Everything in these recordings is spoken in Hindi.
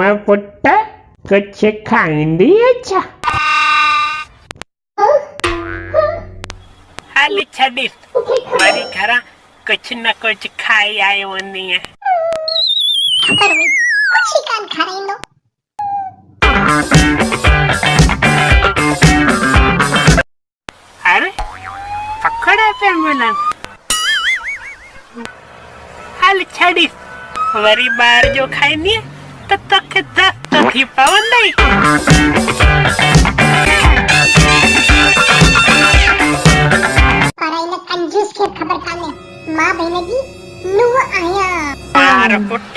मां पुट कुछ खाईंदी अछा? हाली छॾीस, वरी घरां कुछ न कुछ खाई आए वञी है। पर वे कुछ ही कान खाराईंदो। अरे पकड़ा पे मिलन। हाली छॾीस, वरी ॿाहिरि जो खाईंदी त तोखे दस्त थी पवंदई। पर इन कंजूस खे ख़बर कान्हे मां भेण जी नुंहुं आहियां। यार पुट,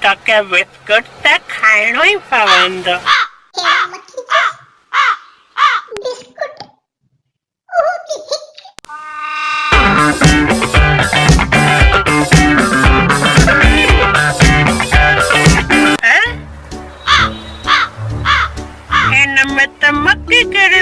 तोखे बिस्कुट त खाइणो ई पवंदो। कहिड़ा मक्खी चूस बिस्कुट उहो बि हिकु। हिन में त मक्खी कहिड़ी